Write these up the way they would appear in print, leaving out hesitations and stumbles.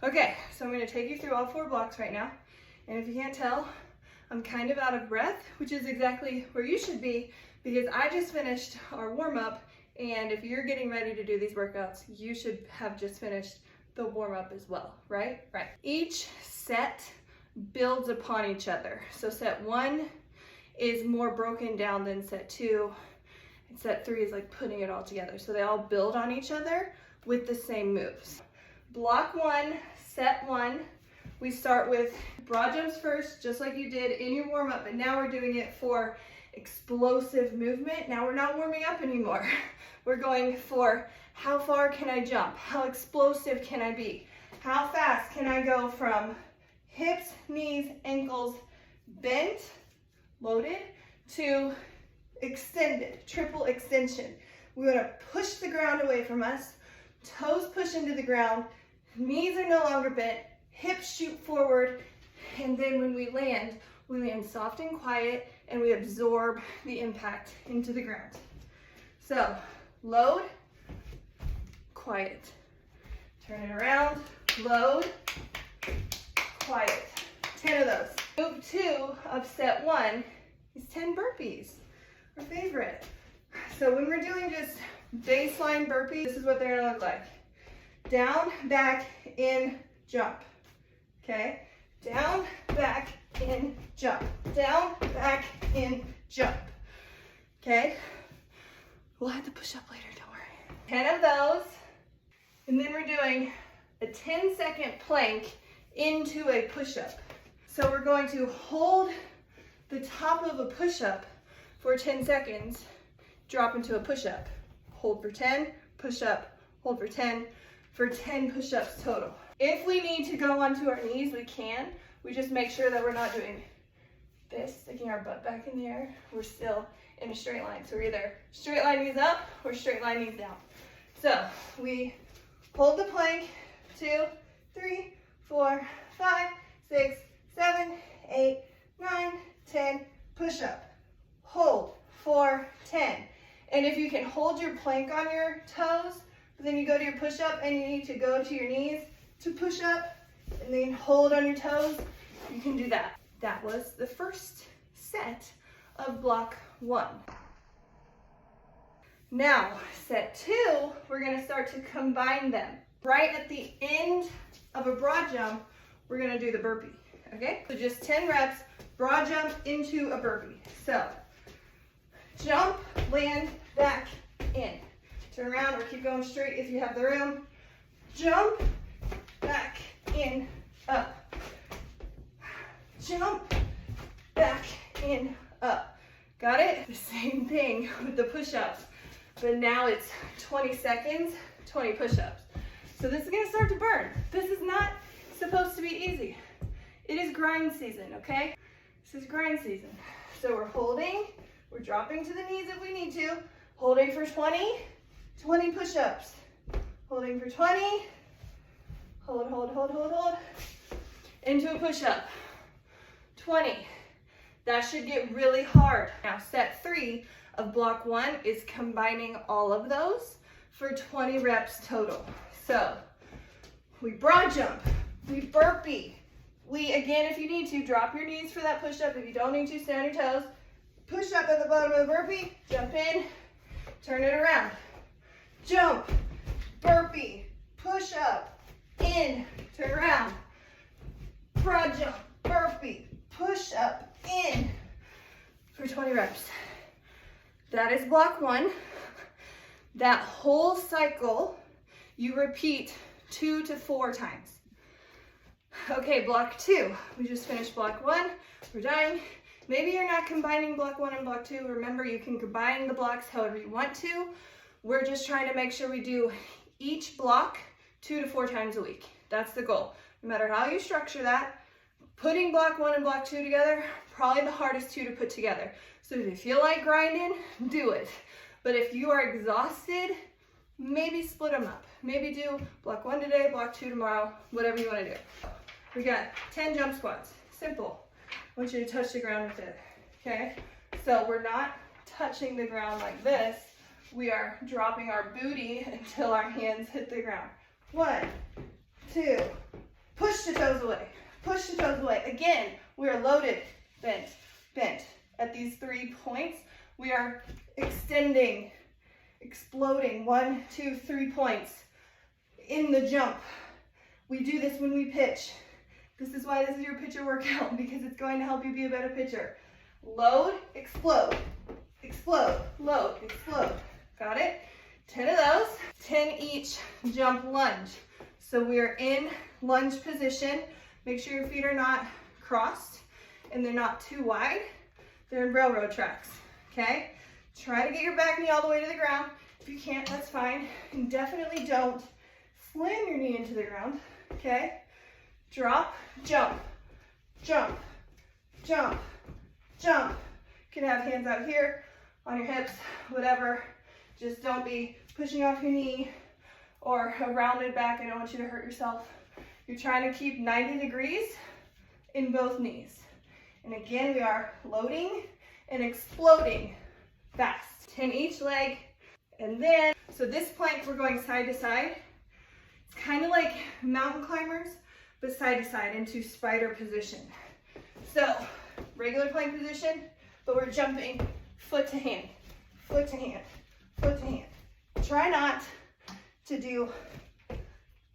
Okay, so I'm gonna take you through all 4 blocks right now. And if you can't tell, I'm kind of out of breath, which is exactly where you should be, because I just finished our warm-up, and if you're getting ready to do these workouts, you should have just finished the warm-up as well, right? Right. Each set builds upon each other. So set 1 is more broken down than set 2, and set 3 is like putting it all together. So they all build on each other with the same moves. Block 1, set 1, we start with broad jumps first, just like you did in your warm-up, but now we're doing it for explosive movement. Now we're not warming up anymore. We're going for how far can I jump? How explosive can I be? How fast can I go from hips, knees, ankles, bent, loaded, to extended, triple extension. We want to push the ground away from us, toes push into the ground, knees are no longer bent, hips shoot forward, and then when we land soft and quiet, and we absorb the impact into the ground. So, load, quiet. Turn it around, load, quiet. 10 of those. Move 2 of set 1 is 10 burpees, our favorite. So when we're doing just baseline burpees, this is what they're gonna look like. Down, back, in, jump. Okay? Down, back, in, jump. Down, back, in, jump. Okay? We'll have to push up later, don't worry. 10 of those. And then we're doing a 10-second plank into a push-up. So we're going to hold the top of a push-up for 10 seconds, drop into a push-up. Hold for 10, push-up, hold for 10 push-ups total. If we need to go onto our knees, we can. We just make sure that we're not doing this, sticking our butt back in the air. We're still in a straight line. So we're either straight line knees up or straight line knees down. So we hold the plank, 2, 3, 4, 5, 6, 7, 8, 9, 10, push up. Hold for 10. And if you can hold your plank on your toes, but then you go to your push up and you need to go to your knees to push up and then hold on your toes, you can do that. That was the first set of block 1. Now, set 2, we're gonna start to combine them. Right at the end of a broad jump, we're gonna do the burpee, okay? So just 10 reps, broad jump into a burpee. So, jump, land, back, in. Turn around or keep going straight if you have the room. Jump, back, in, up. Jump, back, in, up. Got it? The same thing with the push-ups, but now it's 20 seconds, 20 push-ups. So this is gonna start to burn. This is not supposed to be easy. It is grind season, okay? This is grind season. So we're holding, we're dropping to the knees if we need to, holding for 20 push-ups. Holding for 20, hold, hold, hold, hold, hold, into a push-up. 20. That should get really hard. Now set 3 of block 1 is combining all of those for 20 reps total. So we broad jump, we burpee. We, again, if you need to, drop your knees for that push-up. If you don't need to, stay on your toes. Push up at the bottom of the burpee, jump in, turn it around. Jump, burpee, push up, in, turn around. Broad jump, burpee, push up, in, for 20 reps. That is block 1. That whole cycle, you repeat 2 to 4 times. Okay, block 2. We just finished block 1. We're done. Maybe you're not combining block 1 and block 2. Remember, you can combine the blocks however you want to. We're just trying to make sure we do each block 2 to 4 times a week. That's the goal. No matter how you structure that, putting block 1 and block 2 together, probably the hardest 2 to put together. So if you feel like grinding, do it. But if you are exhausted, maybe split them up. Maybe do block 1 today, block 2 tomorrow, whatever you want to do. We got 10 jump squats. Simple. I want you to touch the ground with it. Okay? So we're not touching the ground like this. We are dropping our booty until our hands hit the ground. 1, 2, toes away. Push the toes away. Again, we are loaded, bent, bent. At these 3 points, we are extending, exploding. 1, 2, 3 points in the jump. We do this when we pitch. This is why this is your pitcher workout, because it's going to help you be a better pitcher. Load, explode, explode, load, explode. Got it? 10 of those, 10 each jump lunge. So we're in lunge position. Make sure your feet are not crossed and they're not too wide. They're in railroad tracks, okay? Try to get your back knee all the way to the ground. If you can't, that's fine. And definitely don't slam your knee into the ground, okay? Drop, jump, jump, jump, jump. You can have hands out here, on your hips, whatever. Just don't be pushing off your knee or a rounded back. I don't want you to hurt yourself. You're trying to keep 90 degrees in both knees. And again, we are loading and exploding fast. 10 each leg. And then, so this plank, we're going side to side. It's kind of like mountain climbers, but side to side into spider position. So regular plank position, but we're jumping foot to hand, foot to hand, foot to hand. Try not to do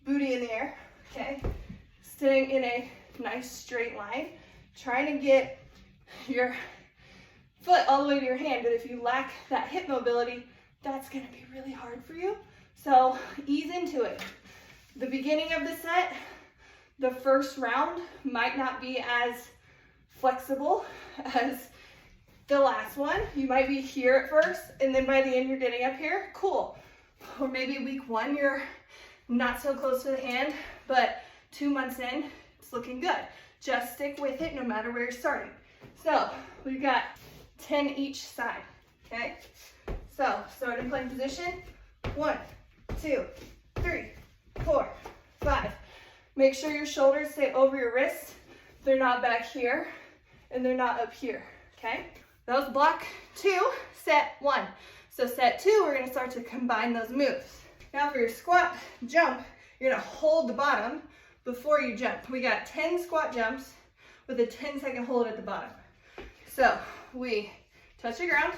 booty in the air, okay? Staying in a nice straight line. Trying to get your foot all the way to your hand, but if you lack that hip mobility, that's gonna be really hard for you. So ease into it. The beginning of the set, the first round might not be as flexible as the last one. You might be here at first, and then by the end you're getting up here. Cool. Or maybe week 1 you're not so close to the hand, but 2 months in, it's looking good. Just stick with it no matter where you're starting. So we've got 10 each side, okay? So start in plank position. 1, 2, 3, 4, 5. Make sure your shoulders stay over your wrists. They're not back here and they're not up here, okay? That was block 2, set 1. So set 2, we're gonna start to combine those moves. Now for your squat jump, you're gonna hold the bottom before you jump. We got 10 squat jumps with a 10-second hold at the bottom. So we touch the ground,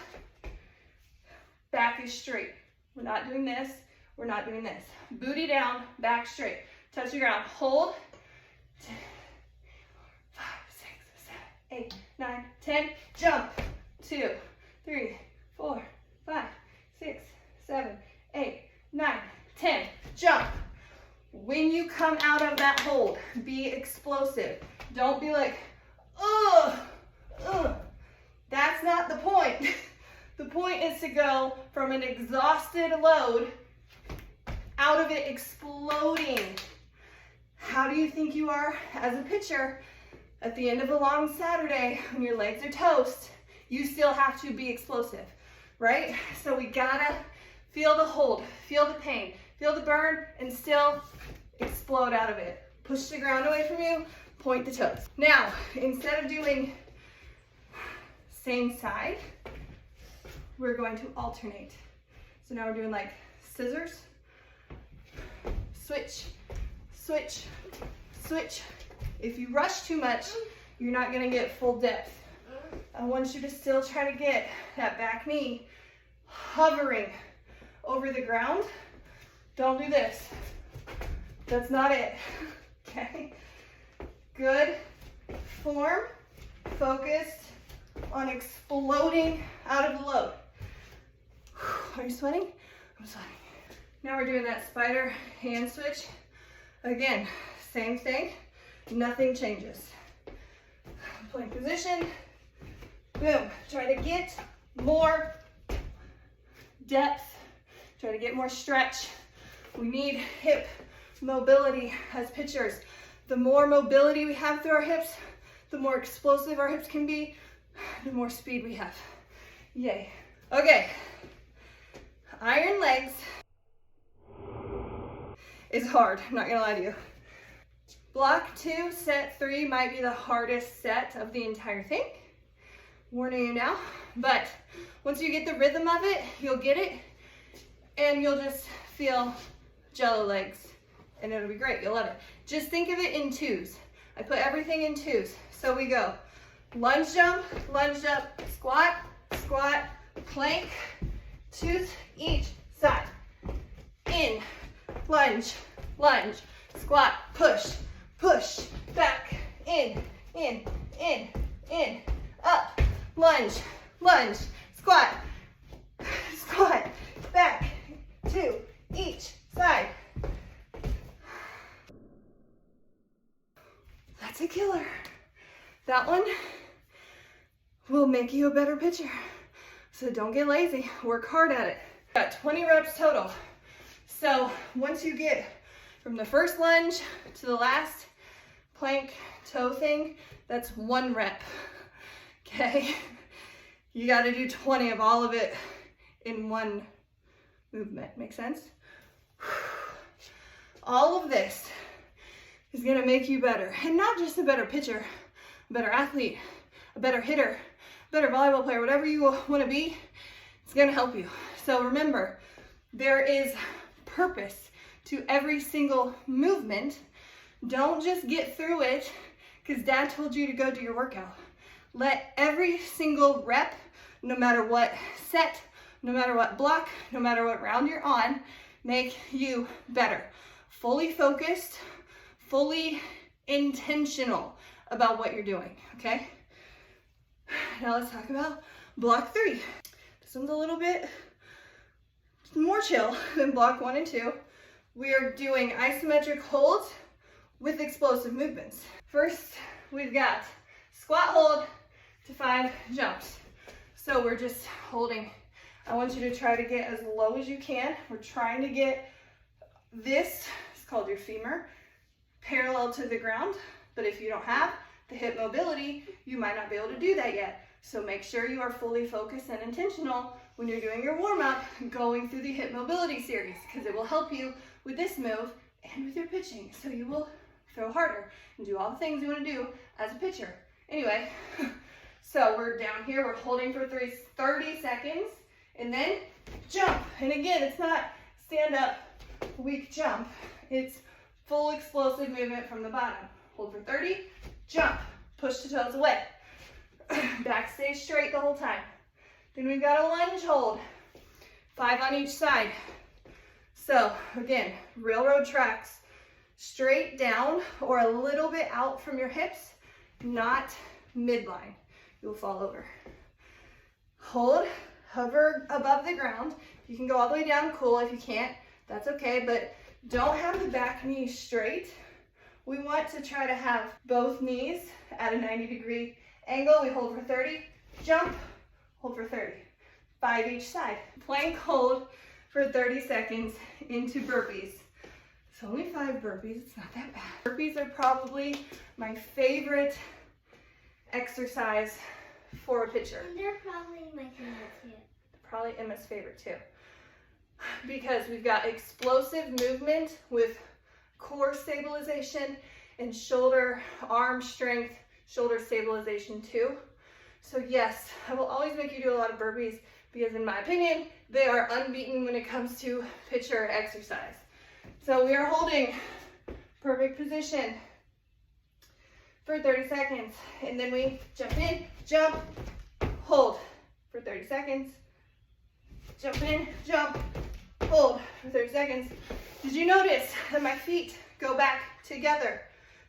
back is straight. We're not doing this, we're not doing this. Booty down, back straight. Touch the ground, hold. 10, 5, 6, 7, 8, 9, 10. Jump. 2, 3, 4, 5, 6, 7, 8, 9, 10. Jump. When you come out of that hold, be explosive. Don't be like, ugh, ugh. That's not the point. The point is to go from an exhausted load out of it exploding. How do you think you are as a pitcher at the end of a long Saturday when your legs are toast? You still have to be explosive, right? So we gotta feel the hold, feel the pain, feel the burn, and still explode out of it. Push the ground away from you, point the toes. Now, instead of doing same side, we're going to alternate. So now we're doing like scissors, switch, switch, switch. If you rush too much, you're not gonna get full depth. I want you to still try to get that back knee hovering over the ground. Don't do this. That's not it, okay? Good form, focused on exploding out of the load. Are you sweating? I'm sweating. Now we're doing that spider hand switch. Again, same thing, nothing changes. Plank position, boom. Try to get more depth, try to get more stretch. We need hip mobility as pitchers. The more mobility we have through our hips, the more explosive our hips can be, the more speed we have. Yay. Okay, iron legs is hard, I'm not gonna lie to you. Block 2, set 3 might be the hardest set of the entire thing. Warning you now, but once you get the rhythm of it, you'll get it, and you'll just feel jello legs, and it'll be great, you'll love it. Just think of it in 2s. I put everything in twos. So we go lunge jump, squat, squat, plank, twos each side. In, lunge, lunge, squat, push, push, back, in, up, lunge, lunge, squat, squat, back, two each side. That's a killer. That one will make you a better pitcher. So don't get lazy, work hard at it. Got 20 reps total. So once you get from the first lunge to the last plank toe thing, that's 1 rep, okay? You gotta do 20 of all of it in one movement, make sense? All of this is gonna make you better, and not just a better pitcher, a better athlete, a better hitter, a better volleyball player, whatever you wanna be, it's gonna help you. So remember, there is purpose to every single movement. Don't just get through it because dad told you to go do your workout. Let every single rep, no matter what set, no matter what block, no matter what round you're on, make you better. Fully focused, fully intentional about what you're doing, okay? Now let's talk about block 3. This one's a little bit more chill than block 1 and 2. We are doing isometric holds with explosive movements. First, we've got squat hold to 5 jumps. So we're just holding. I want you to try to get as low as you can. We're trying to get this, it's called your femur, parallel to the ground. But if you don't have the hip mobility, you might not be able to do that yet. So make sure you are fully focused and intentional when you're doing your warm-up, going through the hip mobility series, because it will help you with this move and with your pitching. So you will throw harder and do all the things you want to do as a pitcher. Anyway, so we're down here, we're holding for 30 seconds, and then jump. And again, it's not stand up, weak jump. It's full explosive movement from the bottom. Hold for 30, jump, push the toes away. Back stays straight the whole time. Then we've got a lunge hold, 5 on each side. So again, railroad tracks, straight down or a little bit out from your hips, not midline. You'll fall over. Hold, hover above the ground. You can go all the way down, cool. If you can't, that's okay, but don't have the back knee straight. We want to try to have both knees at a 90-degree angle. We hold for 30, jump, hold for 30. 5 each side. Plank hold for 30 seconds into burpees. It's only 5 burpees, it's not that bad. Burpees are probably my favorite exercise for a pitcher. And they're probably my favorite too. Probably Emma's favorite too. Because we've got explosive movement with core stabilization and shoulder, arm strength, shoulder stabilization too. So yes, I will always make you do a lot of burpees because in my opinion, they are unbeaten when it comes to pitcher exercise. So we are holding perfect position for 30 seconds. And then we jump in, jump, hold for 30 seconds. Jump in, jump, hold for 30 seconds. Did you notice that my feet go back together?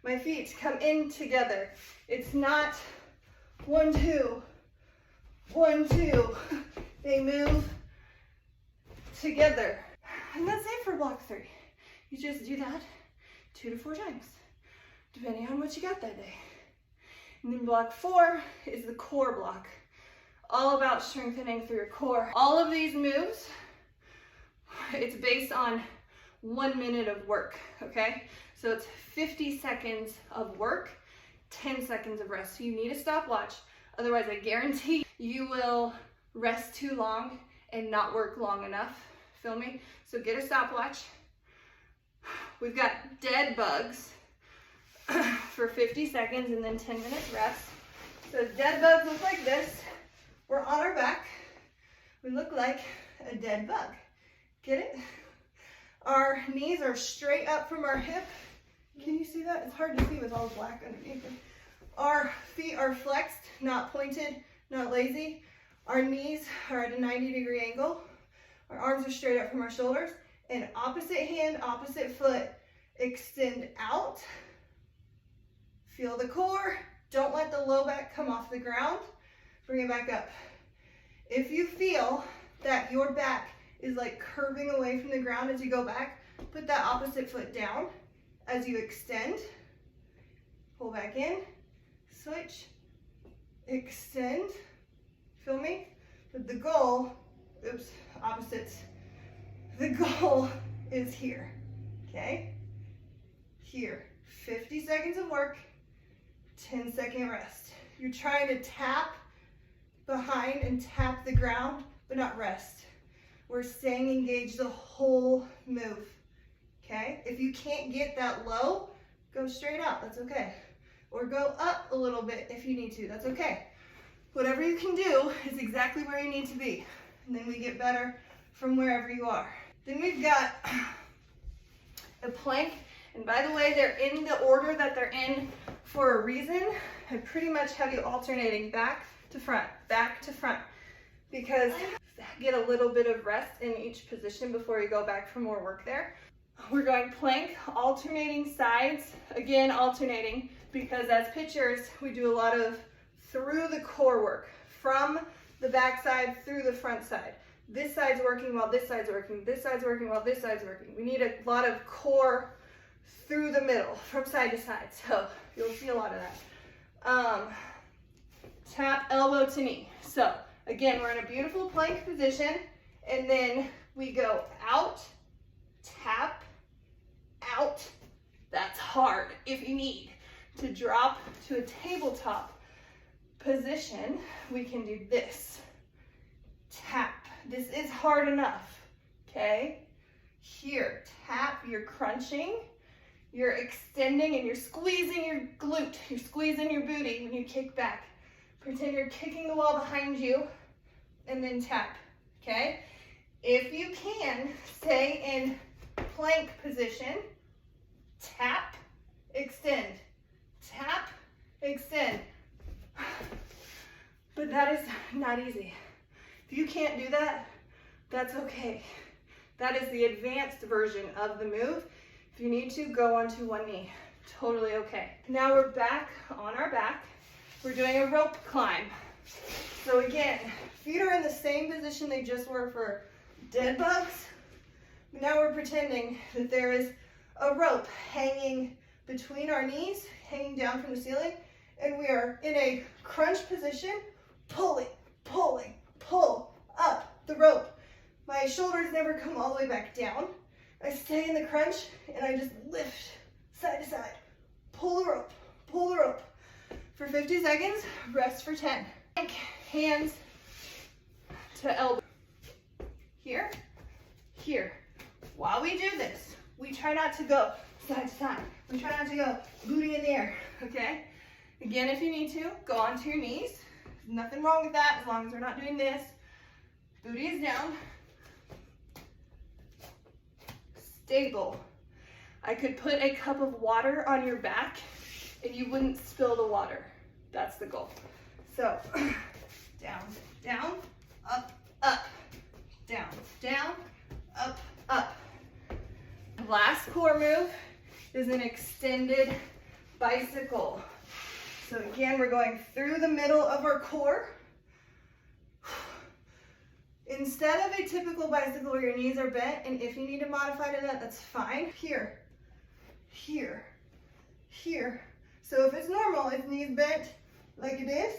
My feet come in together. It's not 1, 2, 1, 2. They move together. And that's it for block 3. You just do that 2 to 4 times, depending on what you got that day. And then block 4 is the core block. All about strengthening through your core. All of these moves, it's based on 1 minute of work, okay? So it's 50 seconds of work, 10 seconds of rest. So you need a stopwatch. Otherwise, I guarantee you will rest too long and not work long enough. Feel me? So get a stopwatch. We've got dead bugs for 50 seconds and then 10 minutes rest. So dead bugs look like this. We're on our back. We look like a dead bug. Get it? Our knees are straight up from our hip Can you see that? It's hard to see with all the black underneath it. Our feet are flexed, not pointed, not lazy. Our knees are at a 90-degree angle. Our arms are straight up from our shoulders. And opposite hand, opposite foot, extend out. Feel the core. Don't let the low back come off the ground. Bring it back up. If you feel that your back is like curving away from the ground as you go back, put that opposite foot down as you extend. Pull back in, switch, extend. Feel me? But the goal, oops, opposites. The goal is here, okay? Here, 50 seconds of work, 10-second rest. You're trying to tap behind and tap the ground, but not rest. We're staying engaged the whole move, okay? If you can't get that low, go straight up, that's okay. Or go up a little bit if you need to, that's okay. Whatever you can do is exactly where you need to be. And then we get better from wherever you are. Then we've got a plank. And by the way, they're in the order that they're in for a reason. I pretty much have you alternating back to front, because get a little bit of rest in each position before you go back for more work there. We're going plank, alternating sides, again alternating, because as pitchers, we do a lot of through the core work, from the back side through the front side. This side's working while this side's working, this side's working while this side's working. We need a lot of core through the middle, from side to side, so you'll see a lot of that. Tap elbow to knee. So again, we're in a beautiful plank position, and then we go out, tap, out. That's hard. If you need to drop to a tabletop position, we can do this. Tap. This is hard enough, okay? Here, tap, you're crunching, you're extending, and you're squeezing your glute, you're squeezing your booty when you kick back. Pretend you're kicking the wall behind you, and then tap, okay? If you can, stay in plank position, tap, extend, tap, extend. But that is not easy. If you can't do that, that's okay. That is the advanced version of the move. If you need to, go onto one knee. Totally okay. Now we're back on our back. We're doing a rope climb. So again, feet are in the same position they just were for dead bugs. Now we're pretending that there is a rope hanging between our knees, hanging down from the ceiling, and we are in a crunch position, pulling, pulling, pull up the rope. My shoulders never come all the way back down. I stay in the crunch and I just lift side to side. Pull the rope, pull the rope. For 50 seconds, rest for 10. Hands to elbow. Here, here. While we do this, we try not to go side to side. We try not to go booty in the air, okay? Again, if you need to, go onto your knees. There's nothing wrong with that as long as we're not doing this. Booty is down. Stable. I could put a cup of water on your back and you wouldn't spill the water. That's the goal. So, down, down, up, up, down, down, up, up. Last core move is an extended bicycle. So again, we're going through the middle of our core. Instead of a typical bicycle where your knees are bent, and if you need to modify to that, that's fine. Here, here, here. So if it's normal, if knees bent like it is,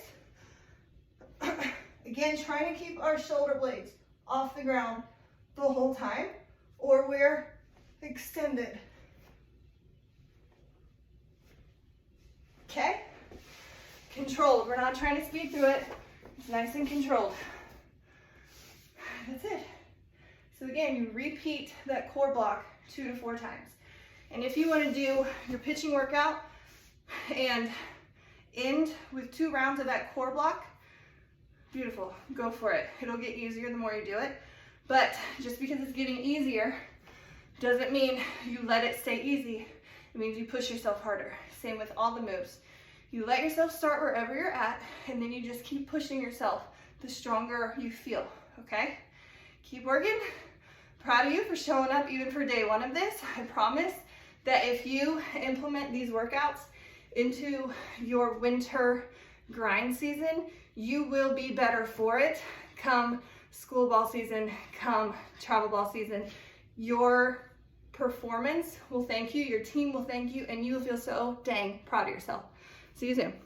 again, trying to keep our shoulder blades off the ground the whole time, or we're extended. Okay? Controlled. We're not trying to speed through it. It's nice and controlled. That's it. So again, you repeat that core block 2 to 4 times. And if you want to do your pitching workout and end with 2 rounds of that core block, beautiful, go for it. It'll get easier the more you do it. But just because it's getting easier doesn't mean you let it stay easy it means you push yourself harder. Same with all the moves. You let yourself start wherever you're at, and then you just keep pushing yourself the stronger you feel, okay? Keep working. Proud of you for showing up even for day one of this. I promise that if you implement these workouts into your winter grind season, you will be better for it come school ball season, come travel ball season. Your performance will thank you, your team will thank you, and you will feel so dang proud of yourself. See you soon.